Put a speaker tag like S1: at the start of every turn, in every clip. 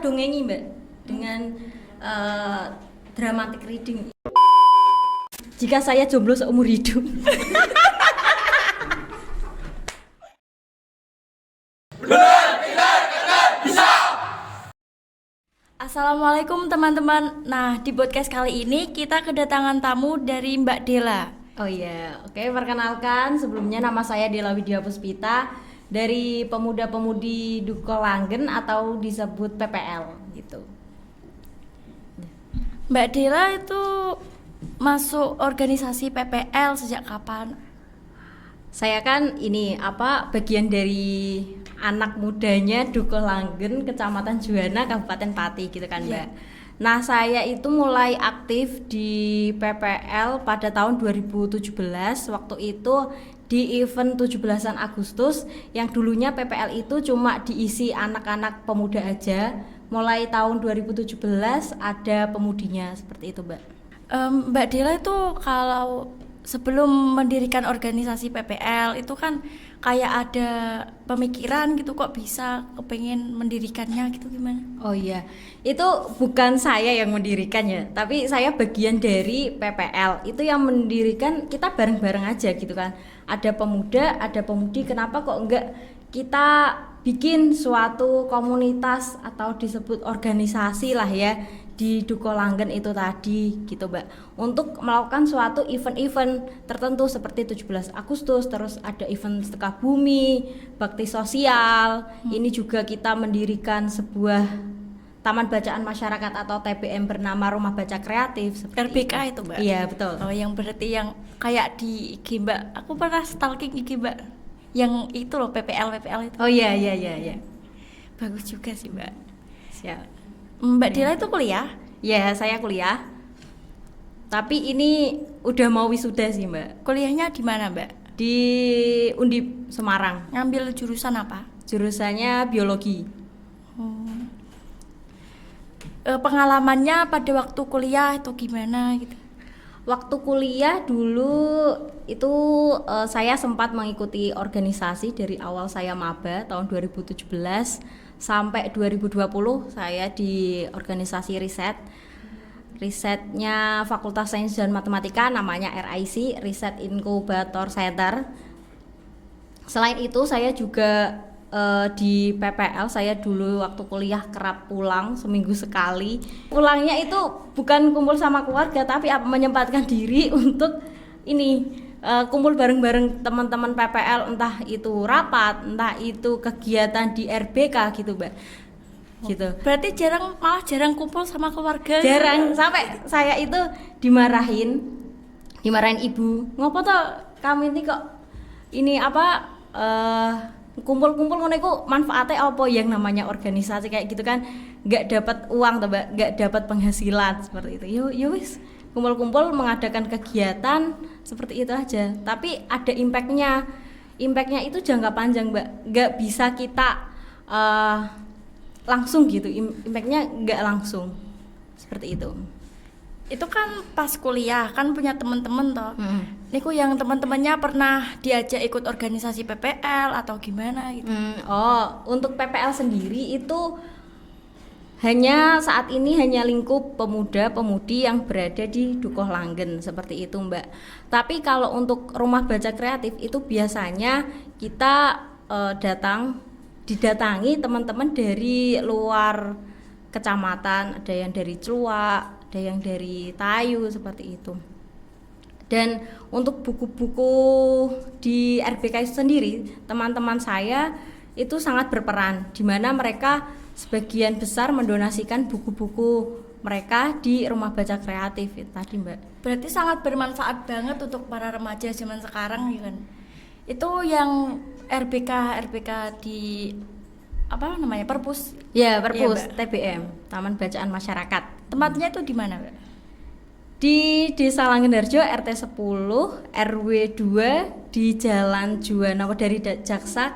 S1: dongengi Mbak dengan dramatic reading. Jika saya jomblo seumur hidup. Assalamualaikum teman-teman. Nah, di podcast kali ini kita kedatangan tamu dari Mbak Dela. Oh iya, oke, perkenalkan sebelumnya nama saya Dela Widya Puspita dari Pemuda-Pemudi Duko Langen atau disebut PPL gitu. Mbak Dela itu masuk organisasi PPL sejak kapan? Saya kan bagian dari anak mudanya Duko Langen, Kecamatan Juwana, Kabupaten Pati gitu kan Mbak. Nah, saya itu mulai aktif di PPL pada tahun 2017. Waktu itu di event 17-an Agustus yang dulunya PPL itu cuma diisi anak-anak pemuda aja. Mulai tahun 2017 ada pemudinya seperti itu Mbak. Mbak Dela itu kalau sebelum mendirikan organisasi PPL itu kan kayak ada pemikiran gitu, kok bisa kepengen mendirikannya gitu, gimana? Oh iya, itu bukan saya yang mendirikan ya, tapi saya bagian dari PPL. Itu yang mendirikan kita bareng-bareng aja gitu kan. Ada pemuda, ada pemudi, kenapa kok enggak kita bikin suatu komunitas atau disebut organisasi lah ya di Duko Langen itu tadi gitu Mbak, untuk melakukan suatu event-event tertentu seperti 17 Agustus, terus ada event sedekah bumi, bakti sosial. Ini juga kita mendirikan sebuah Taman Bacaan Masyarakat atau TBM bernama Rumah Baca Kreatif RBK itu Mbak? Iya betul. Oh, yang berarti yang kayak di IG Mbak, aku pernah stalking IG Mbak yang itu loh, PPL itu. Oh iya. Bagus juga sih Mbak. Siap. Mbak Dela itu kuliah? Ya, saya kuliah. Tapi ini udah mau wisuda sih Mbak. Kuliahnya di mana Mbak? Di Undip Semarang. Ngambil jurusan apa? Jurusannya biologi. Pengalamannya pada waktu kuliah itu gimana gitu? Waktu kuliah dulu itu saya sempat mengikuti organisasi dari awal saya maba tahun 2017 sampai 2020 saya di organisasi risetnya Fakultas Sains dan Matematika, namanya RIC, Riset Inkubator Center. Selain itu saya juga di PPL, saya dulu waktu kuliah kerap pulang seminggu sekali. Pulangnya itu bukan kumpul sama keluarga, tapi menyempatkan diri untuk kumpul bareng-bareng teman-teman PPL, entah itu rapat, entah itu kegiatan di RBK gitu Mbak. Gitu. Berarti malah jarang kumpul sama keluarga. Jarang, sampai saya itu dimarahin ibu. Ngopo toh kami ini kok kumpul-kumpul ngono iku manfaatnya apa, yang namanya organisasi kayak gitu kan nggak dapat uang toh Mbak, nggak dapat penghasilan seperti itu. Yo wis, kumpul-kumpul mengadakan kegiatan seperti itu aja, tapi ada impactnya itu jangka panjang Mbak, nggak bisa kita langsung gitu, impactnya nggak langsung seperti itu. Itu kan pas kuliah kan punya teman-teman toh. Niku yang teman-temannya pernah diajak ikut organisasi PPL atau gimana gitu? Untuk PPL sendiri itu saat ini hanya lingkup pemuda-pemudi yang berada di Duko Langen seperti itu Mbak. Tapi kalau untuk Rumah Baca Kreatif itu biasanya kita didatangi teman-teman dari luar kecamatan, ada yang dari Celuak, ada yang dari Tayu seperti itu. Dan untuk buku-buku di RBK sendiri, teman-teman saya itu sangat berperan, di mana mereka sebagian besar mendonasikan buku-buku mereka di Rumah Baca Kreatif tadi Mbak. Berarti sangat bermanfaat banget untuk para remaja zaman sekarang ya kan. Itu yang RBK di Perpus? Ya, Perpus ya, TBM, Taman Bacaan Masyarakat. Tempatnya itu di mana Mbak? Di Desa Langenharjo RT 10 RW 2 di Jalan Juwana dari Jaksa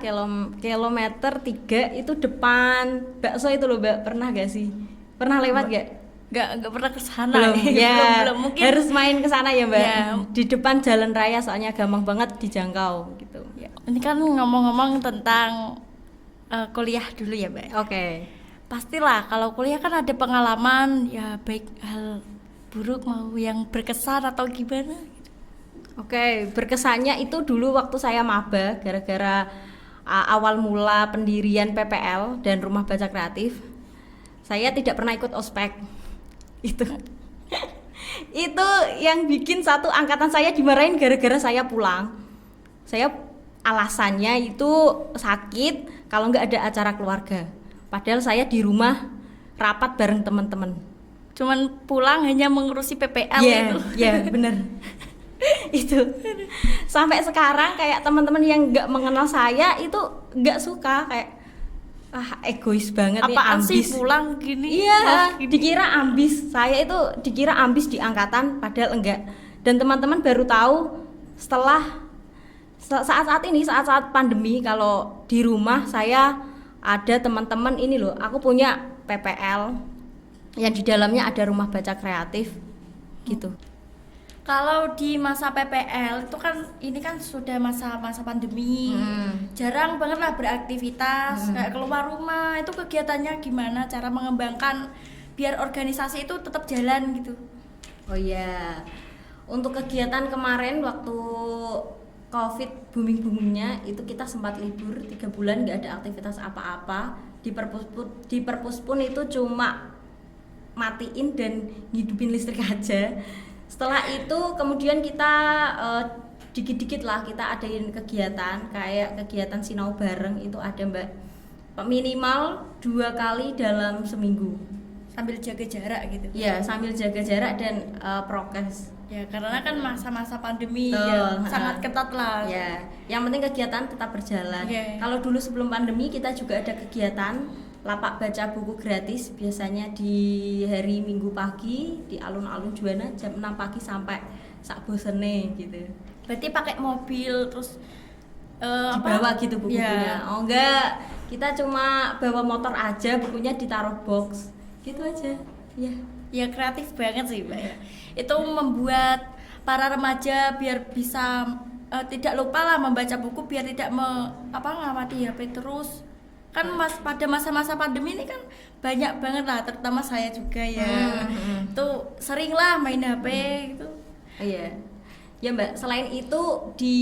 S1: kilometer 3 itu depan bakso itu loh Mbak. Pernah gak sih? Pernah lewat gak? Gak pernah ke sana. Belum. Ya, belum. Mungkin harus main ke sana ya Mbak. Ya. Di depan jalan raya, soalnya gampang banget dijangkau gitu. Ya. Ini kan ngomong-ngomong tentang kuliah dulu ya Mbak. Oke.
S2: pastilah kalau kuliah kan ada pengalaman ya, baik hal buruk mau yang berkesan atau gimana gitu.
S1: Oke, berkesannya itu dulu waktu saya maba gara-gara awal mula pendirian PPL dan Rumah Baca Kreatif. Saya tidak pernah ikut ospek. Itu. Itu yang bikin satu angkatan saya dimarahin gara-gara saya pulang. Saya alasannya itu sakit kalau nggak ada acara keluarga. Padahal saya di rumah rapat bareng teman-teman.
S2: Cuman pulang hanya mengurusi PPL
S1: Iya,
S2: itu.
S1: iya bener. Itu sampai sekarang kayak teman-teman yang nggak mengenal saya itu nggak suka, kayak egois banget nih,
S2: Apaan sih
S1: ambis.
S2: pulang gini?
S1: Iya,
S2: Gini.
S1: dikira ambis. Saya itu dikira ambis di angkatan, padahal enggak. Dan teman-teman baru tahu setelah saat-saat ini, saat-saat pandemi, kalau di rumah saya ada teman-teman ini loh, aku punya PPL yang di dalamnya ada Rumah Baca Kreatif gitu.
S2: Kalau di masa PPL itu kan ini kan sudah masa-masa pandemi, jarang banget lah beraktivitas, kayak keluar rumah. Itu kegiatannya gimana? Cara mengembangkan biar organisasi itu tetap jalan gitu.
S1: Oh iya, untuk kegiatan kemarin waktu COVID booming-boomingnya itu kita sempat libur 3 bulan, nggak ada aktivitas apa-apa. Di perpus pun itu cuma matiin dan ngidupin listrik aja. Setelah itu kemudian kita dikit-dikit lah kita adain kegiatan, kayak kegiatan sinau bareng itu ada Mbak, minimal 2 kali dalam seminggu.
S2: Sambil jaga jarak gitu.
S1: Ya, sambil jaga jarak dan prokes.
S2: Ya karena kan masa-masa pandemi
S1: Betul,
S2: ya sangat ketat lah.
S1: Ya, yang penting kegiatan tetap berjalan.
S2: Yeah.
S1: Kalau dulu sebelum pandemi kita juga ada kegiatan lapak baca buku gratis, biasanya di hari Minggu pagi di alun-alun Juwana jam 6 pagi sampai sak bosene gitu.
S2: Berarti pakai mobil terus
S1: Dibawa gitu bukunya.
S2: Ya.
S1: Oh enggak, kita cuma bawa motor aja, bukunya ditaruh box. Gitu aja. Ya.
S2: Ya kreatif banget sih Mbak ya. Itu membuat para remaja biar bisa tidak lupa lah membaca buku, biar tidak ngamati HP terus. Kan pada masa-masa pandemi ini kan banyak banget lah, terutama saya juga ya. Tuh sering lah main HP gitu.
S1: Iya. Ya Mbak, selain itu di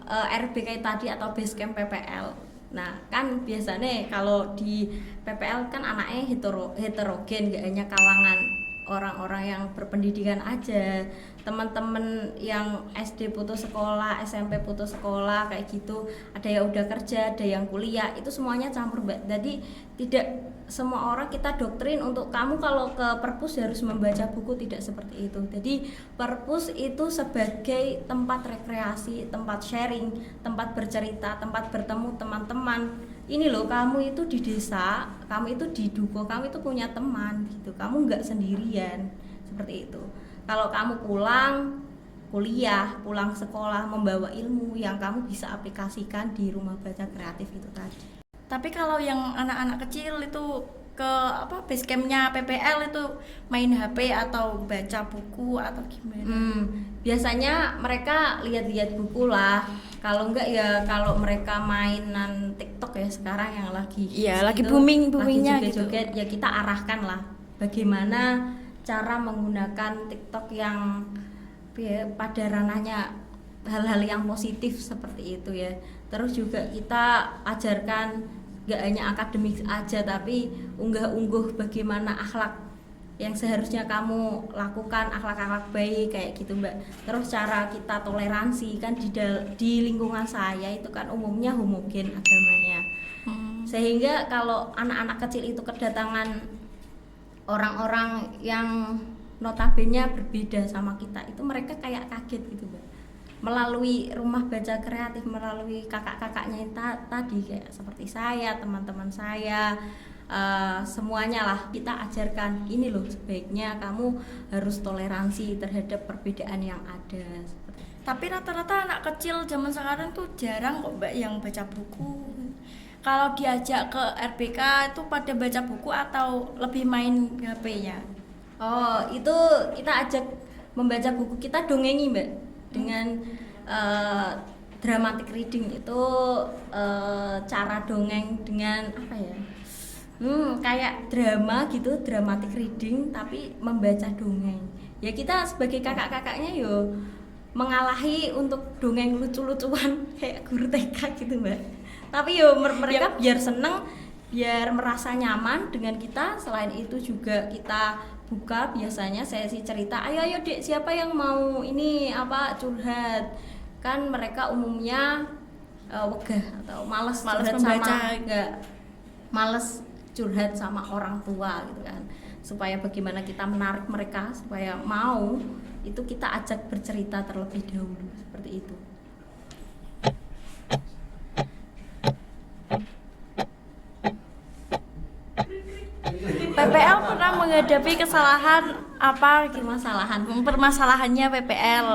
S1: RBK tadi atau Basecamp PPL. Nah, kan biasanya kalau di PPL kan anaknya heterogen, gak hanya kalangan orang-orang yang berpendidikan aja, teman-teman yang SD putus sekolah, SMP putus sekolah kayak gitu, ada yang udah kerja, ada yang kuliah, itu semuanya campur Mbak. Jadi tidak semua orang kita doktrin untuk kamu kalau ke perpus harus membaca buku, tidak seperti itu. Jadi perpus itu sebagai tempat rekreasi, tempat sharing, tempat bercerita, tempat bertemu teman-teman. Ini loh, kamu itu di desa, kamu itu di Duko, kamu itu punya teman gitu, kamu nggak sendirian, seperti itu. Kalau kamu pulang kuliah, pulang sekolah membawa ilmu yang kamu bisa aplikasikan di Rumah Baca Kreatif itu tadi.
S2: Tapi kalau yang anak-anak kecil itu ke basecampnya PPL itu main HP atau baca buku atau gimana?
S1: Biasanya mereka lihat-lihat buku lah. Kalau enggak ya kalau mereka mainan TikTok ya sekarang yang lagi
S2: Iya, lagi boomingnya
S1: lagi
S2: gitu.
S1: joget-joget, ya kita arahkan lah bagaimana cara menggunakan TikTok yang pada ranahnya hal-hal yang positif seperti itu ya. Terus juga kita ajarkan gak hanya akademik aja, tapi unggah-ungguh bagaimana akhlak yang seharusnya kamu lakukan, akhlak-akhlak baik kayak gitu Mbak. Terus cara kita toleransi kan di lingkungan saya itu kan umumnya homogen agamanya, sehingga kalau anak-anak kecil itu kedatangan orang-orang yang notabene berbeda sama kita, itu mereka kayak kaget gitu Mbak. Melalui Rumah Baca Kreatif, melalui kakak-kakaknya tadi kayak seperti saya, teman-teman saya, semuanya lah kita ajarkan, ini loh sebaiknya kamu harus toleransi terhadap perbedaan yang ada.
S2: Tapi rata-rata anak kecil zaman sekarang tuh jarang kok Mbak yang baca buku. Kalau diajak ke RBK itu pada baca buku atau lebih main HP-nya?
S1: Oh, itu kita ajak membaca buku, kita dongengi Mbak dengan dramatic reading. Itu cara dongeng dengan apa ya, Kayak drama gitu, dramatic reading tapi membaca dongeng. Ya kita sebagai kakak-kakaknya yo mengalahi untuk dongeng lucu-lucuan kayak guru TK gitu mbak. Tapi yo mereka biar seneng, biar merasa nyaman dengan kita. Selain itu juga kita buka biasanya sesi cerita. Ayo dek, siapa yang mau ini apa curhat? Kan mereka umumnya wegah atau males curhat
S2: membaca.
S1: males curhat sama orang tua gitu kan, supaya bagaimana kita menarik mereka supaya mau, itu kita ajak bercerita terlebih dahulu seperti itu.
S2: PPL pernah menghadapi kesalahan apa gitu? Permasalahannya PPL.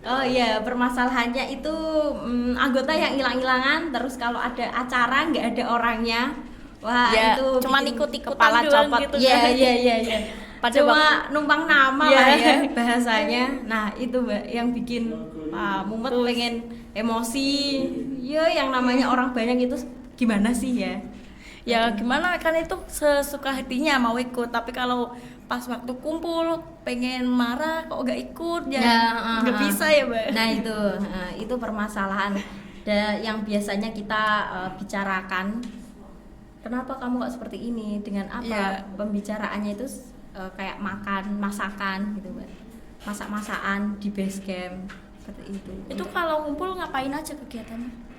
S1: Oh iya, permasalahannya itu anggota yang hilang-hilangan, terus kalau ada acara nggak ada orangnya, wah
S2: Ya,
S1: itu
S2: cuman
S1: bikin
S2: ikut-ikutan
S1: kepala
S2: doang
S1: copot
S2: gitu
S1: ya,
S2: kan.
S1: ya. Cuma numpang nama
S2: Ya.
S1: lah ya bahasanya. Nah itu mbak yang bikin mumet, pengen emosi. Ya yang namanya orang banyak itu gimana sih ya?
S2: Ya gimana kan itu sesuka hatinya mau ikut, tapi kalau pas waktu kumpul pengen marah kok gak ikut ya nggak bisa ya mbak.
S1: Nah itu permasalahan yang biasanya kita bicarakan. Kenapa kamu kok seperti ini? Dengan apa?
S2: Ya.
S1: Pembicaraannya itu kayak masakan gitu mbak, masak-masakan di base camp seperti itu.
S2: Itu kalau ngumpul ngapain aja kegiatannya?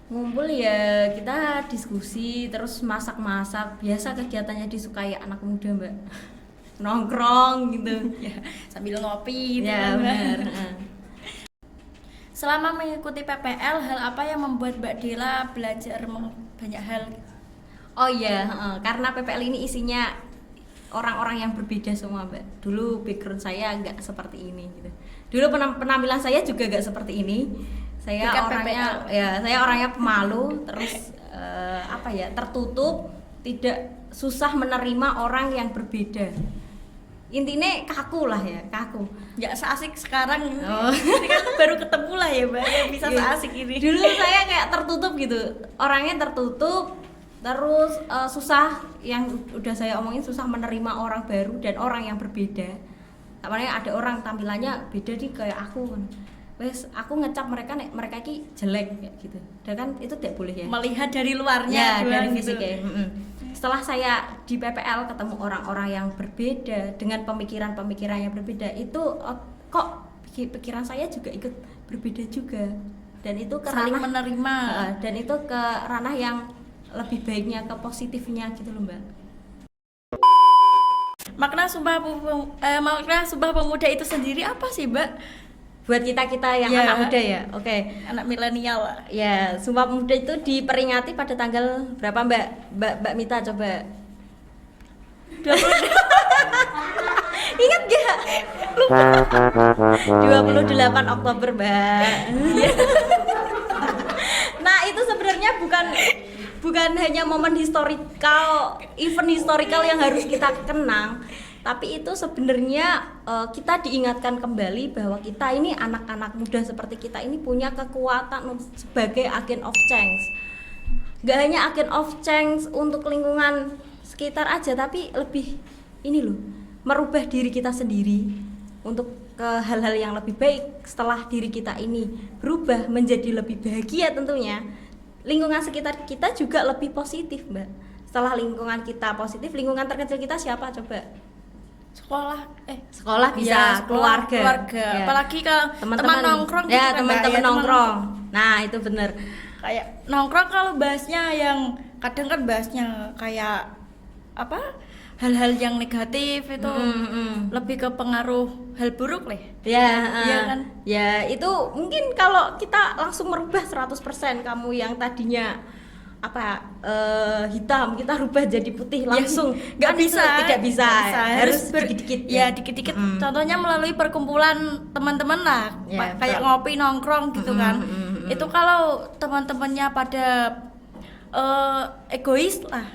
S1: Ngumpul ya kita diskusi terus masak-masak, biasa kegiatannya disukai anak muda mbak, nongkrong gitu
S2: Ya, sambil ngopi gitu
S1: ya
S2: kan, Mbak.
S1: benar.
S2: Selama mengikuti PPL, hal apa yang membuat Mbak Dela belajar banyak hal?
S1: Oh iya, karena PPL ini isinya orang-orang yang berbeda semua mbak. Dulu background saya nggak seperti ini gitu. Dulu penampilan saya juga nggak seperti ini. Saya
S2: Bukan
S1: orangnya
S2: PPL.
S1: ya saya orangnya pemalu, terus tertutup, tidak susah menerima orang yang berbeda. Intinya kaku lah ya, kaku.
S2: Nggak seasik sekarang ini.
S1: Oh.
S2: Ini kan baru ketemu lah ya mbak yang bisa
S1: Iya.
S2: seasik ini.
S1: Dulu saya kayak tertutup gitu, orangnya tertutup, terus susah, yang udah saya omongin, susah menerima orang baru dan orang yang berbeda. Apalagi ada orang tampilannya beda nih kayak aku kan. Wes aku ngecap mereka nek mereka ki jelek kayak gitu. Dan kan itu tidak boleh ya.
S2: Melihat dari luarnya
S1: Ya,
S2: doang
S1: dari
S2: gitu.
S1: fisiknya. Setelah saya di PPL ketemu orang-orang yang berbeda dengan pemikiran-pemikiran yang berbeda, itu kok pikiran saya juga ikut berbeda juga. Dan itu ke
S2: Saling
S1: ranah
S2: menerima.
S1: dan itu ke ranah yang lebih baiknya, ke positifnya gitu loh mbak.
S2: Makna Sumpah Pemuda itu sendiri apa sih mbak?
S1: Buat kita yang
S2: Ya.
S1: anak muda ya, oke.
S2: Anak milenial lah.
S1: Ya, Sumpah Pemuda itu diperingati pada tanggal berapa Mbak Mita coba? Ingat gak? Lupa. 28 Oktober Mbak. Nah itu sebenarnya bukan hanya momen historical, event historical yang harus kita kenang, tapi itu sebenarnya kita diingatkan kembali bahwa kita ini anak-anak muda seperti kita ini punya kekuatan sebagai agent of change. Gak hanya agent of change untuk lingkungan sekitar aja, tapi lebih ini loh, merubah diri kita sendiri untuk ke hal-hal yang lebih baik. Setelah diri kita ini berubah menjadi lebih bahagia, tentunya lingkungan sekitar kita juga lebih positif mbak. Setelah lingkungan kita positif, lingkungan terkecil kita siapa coba? Sekolah bisa,
S2: Ya, sekolah, keluarga.
S1: Ya.
S2: Apalagi kalau teman nongkrong gitu
S1: ya,
S2: kan,
S1: teman-teman
S2: Mbak, ya,
S1: nongkrong. Nah itu bener.
S2: Kayak nongkrong kalau bahasnya yang kadang kan bahasnya kayak apa, hal-hal yang negatif itu lebih ke pengaruh hal buruk lah.
S1: Ya,
S2: Iya kan?
S1: Ya itu mungkin kalau kita langsung merubah 100%, kamu yang tadinya hitam kita rubah jadi putih langsung,
S2: nggak
S1: kan itu
S2: bisa,
S1: tidak bisa, harus
S2: ber-
S1: dikit-dikit
S2: ya dikit-dikit. Contohnya melalui perkumpulan teman-teman lah,
S1: Ya,
S2: kayak
S1: betul.
S2: ngopi nongkrong gitu kan. Itu kalau teman-temannya pada egois lah,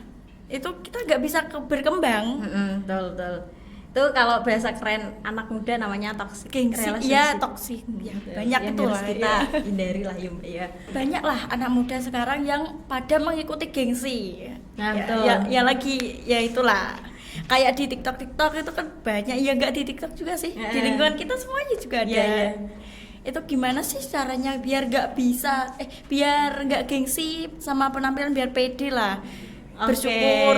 S2: itu kita nggak bisa berkembang.
S1: betul. Itu kalau bahasa keren anak muda namanya toxic
S2: Gengsi,
S1: relationship.
S2: iya toksik ya, banyak
S1: yang
S2: itu
S1: harus
S2: lah
S1: kita
S2: ya.
S1: hindari lah ya Mbak ya.
S2: Banyak lah anak muda sekarang yang pada mengikuti gengsi.
S1: Nah,
S2: Ya,
S1: betul.
S2: ya lagi ya itulah. Kayak di TikTok itu kan banyak, ya nggak di TikTok juga sih. Di lingkungan kita semuanya juga ada.
S1: Iya.
S2: Itu gimana sih caranya biar biar nggak gengsi sama penampilan, biar pede lah.
S1: Oke.
S2: Bersyukur.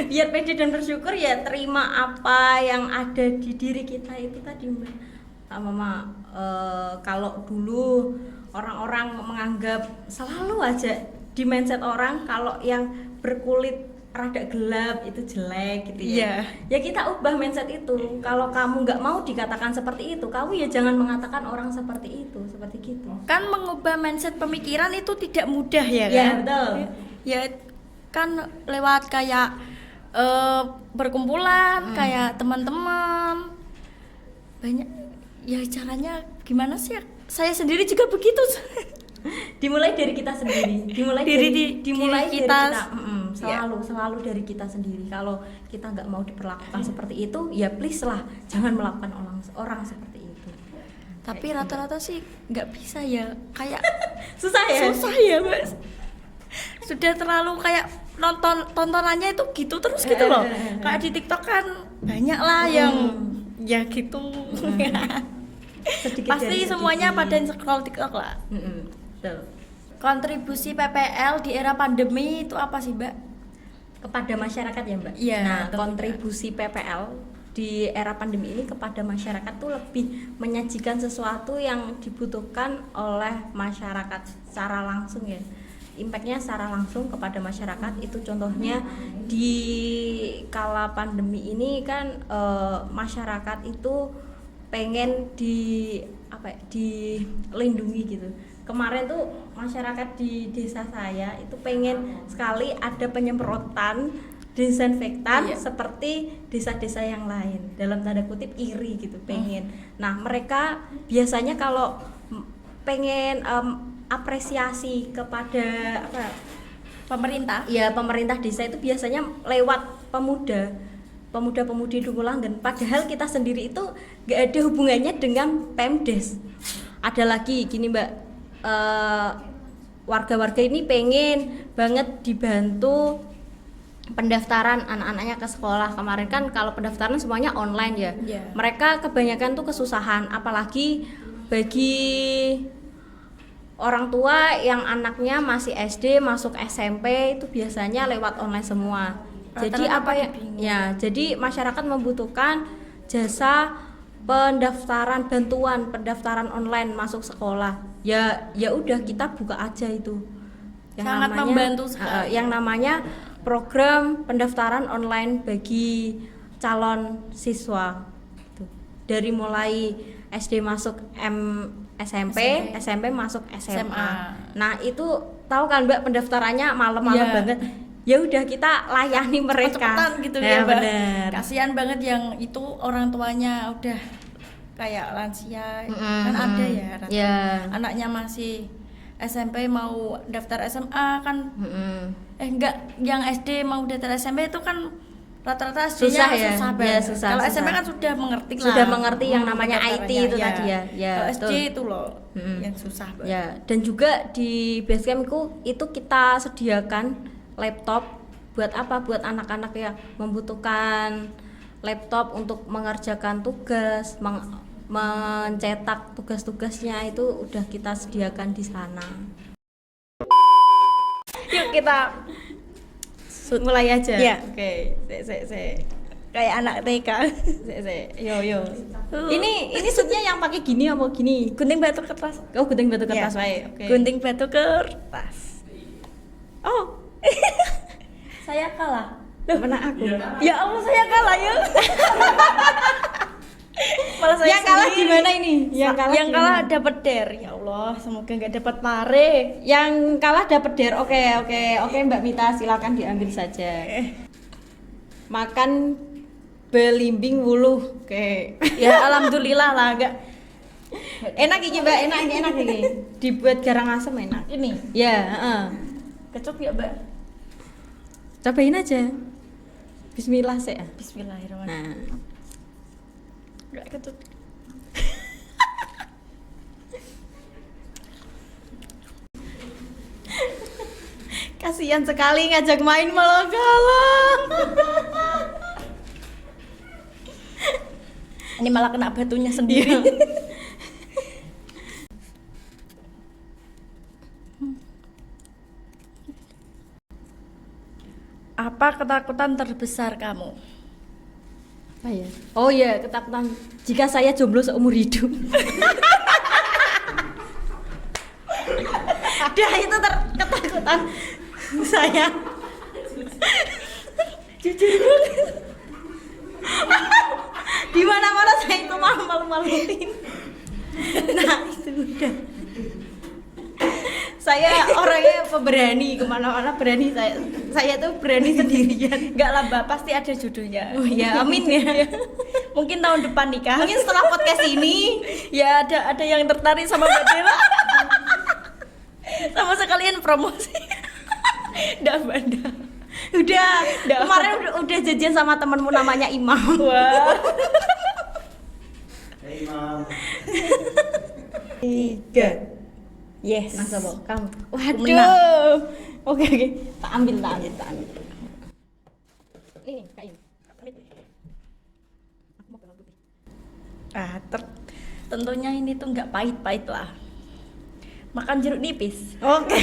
S1: Biar pede dan bersyukur ya, terima apa yang ada di diri kita itu tadi Mbak. Mama, kalau dulu orang-orang menganggap selalu aja di mindset orang kalau yang berkulit rada gelap itu jelek gitu ya.
S2: Iya.
S1: Ya kita ubah mindset itu. Kalau kamu nggak mau dikatakan seperti itu, kamu ya jangan mengatakan orang seperti itu, seperti gitu.
S2: Kan mengubah mindset pemikiran itu tidak mudah ya kan?
S1: Iya, betul.
S2: Ya kan lewat kayak berkumpulan, kayak teman-teman. Banyak ya, caranya gimana sih ya? Saya sendiri juga begitu.
S1: Dimulai dari kita sendiri, dimulai
S2: Diri
S1: dari
S2: kita.
S1: selalu dari kita sendiri. Kalau kita nggak mau diperlakukan seperti itu, ya please lah jangan melakukan orang seperti itu.
S2: Tapi rata-rata sih nggak bisa ya, kayak
S1: Susah ya.
S2: susah ya Mas. Sudah terlalu kayak tontonannya itu gitu terus gitu loh. Kayak di TikTok kan banyak lah yang ya gitu.
S1: Sedikit
S2: Pasti
S1: demi
S2: semuanya
S1: sedikit.
S2: pada scroll TikTok lah.
S1: Betul.
S2: Kontribusi PPL di era pandemi itu apa sih, Mbak?
S1: Kepada masyarakat ya Mbak.
S2: Iya,
S1: Nah,
S2: betul.
S1: kontribusi PPL di era pandemi ini kepada masyarakat tuh lebih menyajikan sesuatu yang dibutuhkan oleh masyarakat secara langsung ya. Impactnya secara langsung kepada masyarakat itu contohnya di kala pandemi ini kan masyarakat itu pengen dilindungi gitu. Kemarin tuh masyarakat di desa saya itu pengen sekali ada penyemprotan desinfektan seperti desa-desa yang lain, dalam tanda kutip iri gitu pengen. Nah mereka biasanya kalau pengen apresiasi kepada
S2: Pemerintah.
S1: ya pemerintah desa itu biasanya lewat pemuda-pemudi Dungulanggen. Padahal kita sendiri itu gak ada hubungannya dengan Pemdes. Ada lagi gini Mbak, warga-warga ini pengen banget dibantu pendaftaran anak-anaknya ke sekolah. Kemarin kan kalau pendaftaran semuanya online ya.
S2: Yeah.
S1: Mereka kebanyakan tuh kesusahan, apalagi bagi orang tua yang anaknya masih SD masuk SMP itu biasanya lewat online semua. Jadi
S2: Rata-rata
S1: apa ya?
S2: pada bingung.
S1: Ya, jadi masyarakat membutuhkan jasa bantuan pendaftaran online masuk sekolah. Ya udah kita buka aja itu.
S2: Sangat membantu sekali.
S1: Yang namanya program pendaftaran online bagi calon siswa. Gitu. Dari mulai SD masuk SMP masuk SMA. Nah, itu tahu kan Mbak pendaftarannya malam-malam
S2: Iya.
S1: banget. Ya udah kita layani mereka.
S2: Cepet-cepetan gitu
S1: Ya,
S2: ya, Mbak.
S1: bener.
S2: Kasihan banget yang itu orang tuanya udah kayak lansia. Kan ada ya, rata-rata.
S1: Ya.
S2: Anaknya masih SMP mau daftar SMA kan. Enggak, yang SD mau daftar SMP itu kan rata-rata SD-nya
S1: Susah ya?
S2: susah
S1: Ya,
S2: banget.
S1: susah,
S2: Kalau
S1: susah.
S2: SMP kan sudah mengerti lah.
S1: Sudah mengerti yang namanya IT
S2: pendaftarannya,
S1: itu tadi ya. Ya,
S2: Kalau SD
S1: betul.
S2: itu loh yang susah banget.
S1: Ya, dan juga di Basecampku itu kita sediakan laptop buat apa? Buat anak-anak yang membutuhkan laptop untuk mengerjakan tugas, mencetak tugas-tugasnya itu udah kita sediakan di sana. Yuk kita mulai aja.
S2: Iya.
S1: Oke,
S2: Kayak anak TK.
S1: Yo. Ini shootnya yang pakai gini apa gini?
S2: Gunting batu kertas.
S1: Oh, gunting batu kertas
S2: Iya.
S1: wae. Oke.
S2: Gunting batu kertas.
S1: Oh. Saya kalah.
S2: Mana aku? Ya Allah, saya kalah ya. Malah saya
S1: Yang kalah
S2: sendiri.
S1: gimana ini? Yang kalah gimana?
S2: dapat der. Ya Allah, semoga nggak dapat pare.
S1: Yang kalah dapat der. Oke, Mbak Mita silakan diambil saja. Makan belimbing wuluh. Oke.
S2: Ya alhamdulillah lah, enggak.
S1: Enak iki Mbak, enak iki. Dibuat garang asem enak.
S2: Ini
S1: Ya, heeh.
S2: kecup ya, Mbak.
S1: Cobain aja. Bismillah sih.
S2: Bismillahirrahmanirrahim.
S1: Nah,
S2: Enggak ketut.
S1: kasihan sekali ngajak main malah kalah.
S2: Ini malah kena batunya sendiri. Apa ketakutan terbesar kamu?
S1: Apa ya? Oh iya, ketakutan jika saya jomblo seumur hidup. Dah itu ketakutan saya. Jujur banget. Di mana-mana saya itu malu-maluin. Nah itu udah. Saya orangnya pemberani, kemana-mana berani saya. Saya tuh berani sendirian.
S2: Enggak lah Mbak, pasti ada jodohnya.
S1: Oh ya, amin ya.
S2: Mungkin tahun depan nikah.
S1: Mungkin setelah podcast ini
S2: Ya ada yang tertarik sama Mbak Dela. Sama sekalian promosi. Nggak banda.
S1: udah
S2: Dah.
S1: kemarin udah janjian sama temenmu namanya Imam.
S2: Wah.
S3: Hey, Mam.
S2: 3. Yes.
S1: Nah, Sobo, kamu.
S2: Menang.
S1: Waduh. Oke. Tak ambil. Ini, kain. Aku mau pegang putih.
S2: Tentunya ini tuh nggak pahit-pahit lah. Makan jeruk nipis.
S1: Oke.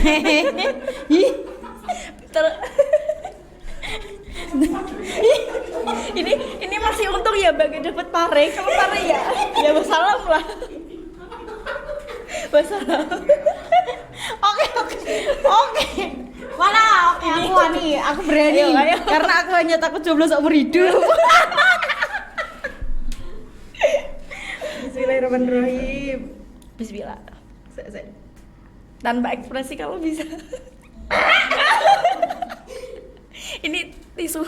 S2: Ter- ini masih untung ya Mbak dapat pare. Kalau pare ya wassalam lah. Wassalam.
S1: Oke. Mana? Oke, aku wani, aku berani.
S2: Ayo.
S1: Karena aku hanya takut jomblo seumur hidup. Bismillahirrahmanirrahim.
S2: Bismillah. Tanpa ekspresi kalau bisa. Ini tisu.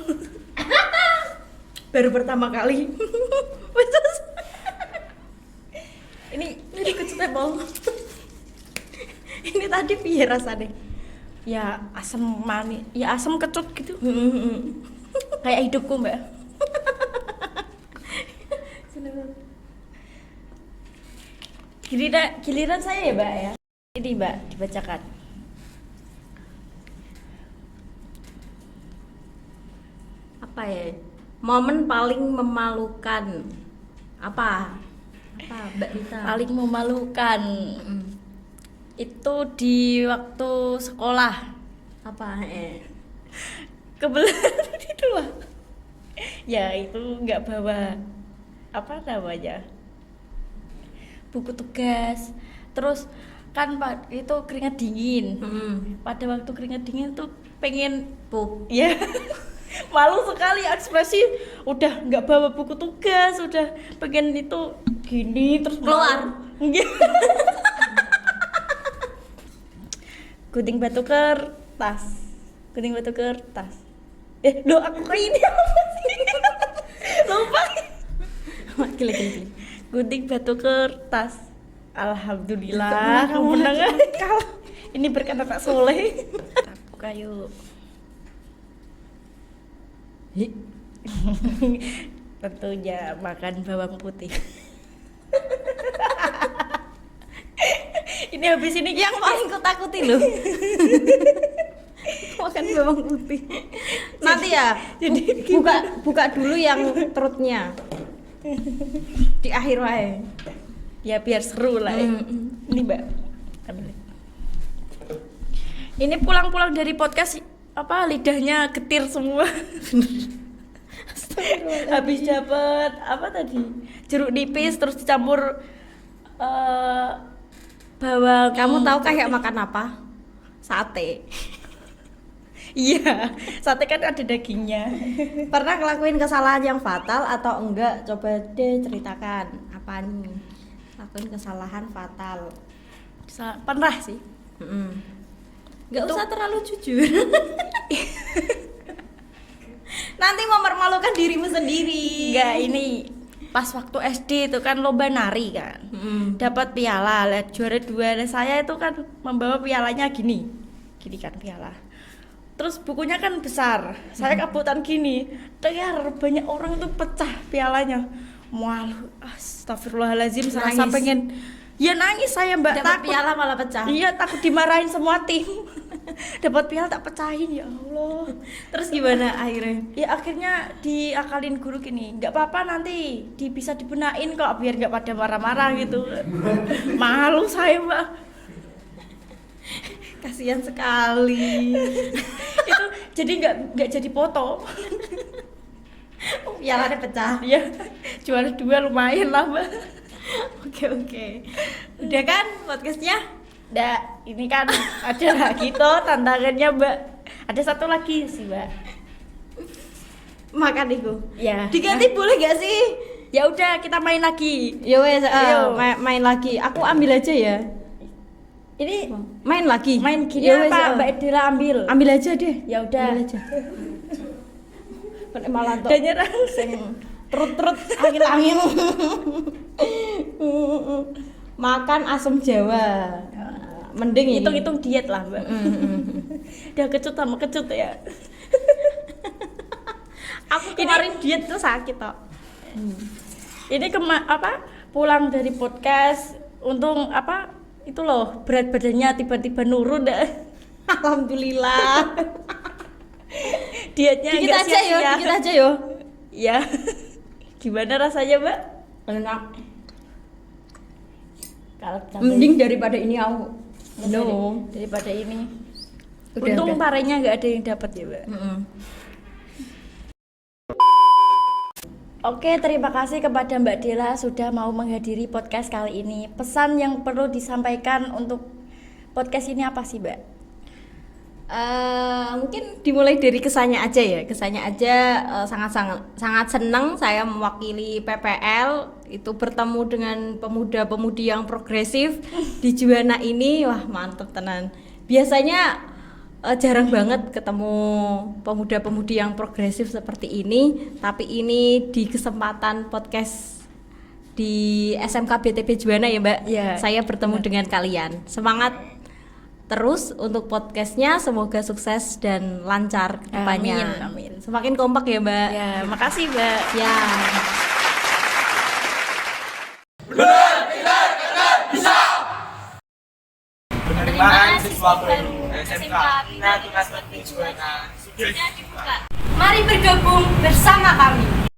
S1: Baru pertama kali.
S2: Ini kecutebol.
S1: Ini tadi piye rasanya?
S2: Ya asam manis, ya asam kecut gitu. Kayak hidupku Mbak. Giliran saya ya Mbak ya. Ini Mbak dibacakan.
S1: Apa ya? Momen paling memalukan. Apa Mbak Rita?
S2: Paling memalukan itu di waktu sekolah.
S1: Apa
S2: Kebetulan itu lah. Ya itu nggak bawa apa namanya buku tugas. Terus kan Pak itu keringat dingin. Pada waktu keringat dingin tuh pengen
S1: Pup.
S2: ya malu sekali ekspresi, udah nggak bawa buku tugas, udah pengen itu gini terus
S1: Keluar.
S2: gunting batu kertas, loh aku kayak ini apa sih? Lupa.
S1: Gila.
S2: Gunting batu kertas. Alhamdulillah kamu menang. Ini berkat Pak Soleh. Buka yuk. Tentunya makan bawang putih. Ini habis ini
S1: Yang paling kutakuti loh. Makan bawang putih. Nanti ya.
S2: jadi
S1: buka dulu yang perutnya. Di akhir wae.
S2: ya biar seru lah. Ini Mbak. Ambil. Ini pulang-pulang dari podcast apa lidahnya getir semua. Habis dapat apa tadi? Jeruk nipis terus dicampur bawang.
S1: Kamu tahu kayak makan apa? Sate.
S2: Iya, sate kan ada dagingnya.
S1: Pernah ngelakuin kesalahan yang fatal atau enggak? Coba deh ceritakan. Apa nih? Lakuin kesalahan fatal.
S2: Pernah sih.
S1: Nggak usah terlalu jujur. Nanti mempermalukan dirimu sendiri.
S2: Enggak, ini pas waktu SD itu kan lomba nari kan. Dapat piala, juara 2. Saya itu kan membawa pialanya gini kan piala. Terus bukunya kan besar, saya kabutan gini, banyak orang tuh pecah pialanya. Malu, astagfirullahaladzim, serasa
S1: Nangis.
S2: pengen, ya nangis saya mbak,
S1: Dapat
S2: takut.
S1: piala malah pecah.
S2: Iya, takut dimarahin semua tim. Dapat piala tak pecahin, ya Allah.
S1: Terus gimana akhirnya?
S2: Ya akhirnya diakalin guru gini, nggak apa-apa nanti bisa dibenain kok biar nggak pada marah-marah gitu. Malu saya mbak.
S1: Kasihan sekali.
S2: Itu jadi nggak jadi foto.
S1: Pialanya pecah.
S2: Ya juara 2 lumayan lah mbak.
S1: Oke. Udah kan podcastnya?
S2: Nggak, ini kan ada lagi toh tantangannya mbak. Ada satu lagi sih mbak.
S1: Makan itu.
S2: Ya.
S1: Diganti boleh gak sih?
S2: Ya udah kita main lagi.
S1: Ya wes,
S2: Ayo.
S1: main lagi. Aku ambil aja ya.
S2: Ini
S1: Main lagi.
S2: main gini
S1: Ya wes,
S2: apa mbak Edila ambil?
S1: Ambil aja deh.
S2: Ya udah.
S1: Ambil aja. Malah tok.
S2: Udah nyerah.
S1: Terut angin-angin. Makan asam Jawa. Mending ini.
S2: Hitung-hitung diet lah mbak. Udah kecut sama kecut ya.
S1: Aku kemarin diet tuh sakit tok.
S2: Ini pulang dari podcast, untung itu loh berat badannya tiba-tiba nurun dah.
S1: Alhamdulillah.
S2: Dietnya
S1: Dikit
S2: nggak
S1: aja yo,
S2: sia-sia.
S1: dikit aja yo.
S2: Ya. Gimana rasanya mbak?
S1: Enak.
S2: Kalau
S1: Mending daripada ini aku. No.
S2: daripada ini.
S1: Udah,
S2: Untung
S1: udah.
S2: parenya nggak ada yang dapat ya mbak. Oke, terima kasih kepada Mbak Dela sudah mau menghadiri podcast kali ini. Pesan yang perlu disampaikan untuk podcast ini apa sih, Mbak?
S1: Mungkin dimulai dari kesannya aja ya. Kesannya aja sangat senang saya mewakili PPL itu bertemu dengan pemuda-pemudi yang progresif di Juwana ini. Wah, mantep tenan. Biasanya jarang banget ketemu pemuda-pemudi yang progresif seperti ini, tapi ini di kesempatan podcast di SMK BTP Juwana ya Mbak.
S2: Ya,
S1: Saya bertemu dengan kalian. Semangat terus untuk podcastnya, semoga sukses dan lancar ke depannya.
S2: Amin.
S1: Semakin kompak ya Mbak.
S2: Ya, makasih, Mbak.
S1: Ya.
S3: Penerimaan siswa baru SMK Bina Tunas Teknik Juwana.
S1: Mari bergabung bersama kami.